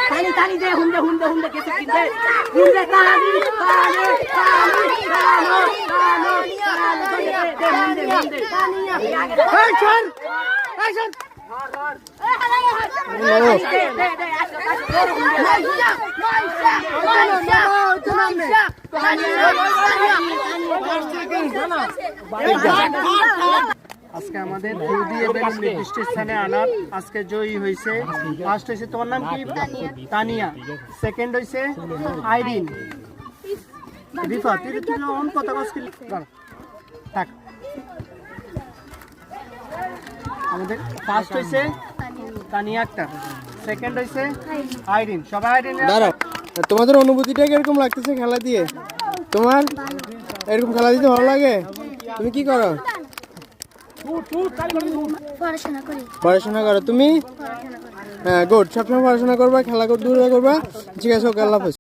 ताली ताली दे हुंदे हुंदे हुंदे कैसे किदे हुंदे ताली ताली ताली तालो तालो दे हुंदे हुंदे एक्शन एक्शन আজকে আমাদের দুই ইভেন্ট নির্দিষ্ট স্থানে আনার আজকে জয়ী হয়েছে। ফার্স্ট হয়েছে তোমার নাম কি? তানিয়া। সেকেন্ড হয়েছে আইরিন। রিফা তুই অন কথা কসকি থাক। আমাদের ফার্স্ট হয়েছে তানিয়া একটা, সেকেন্ড হয়েছে আইরিন। সবাই আইরিন দাঁড়াও। তোমাদের অনুভূতিটা কিরকম লাগতেছে খেলা দিয়ে? তোমার এরকম খেলা দিতে ভালো লাগে? তুমি কি করো? পড়াশোনা করো। তুমি? হ্যাঁ গুড, সবসময় পড়াশোনা করবা, খেলা দূরে করবা। ঠিক আছে, ওকে, আল্লাহ হাফেজ।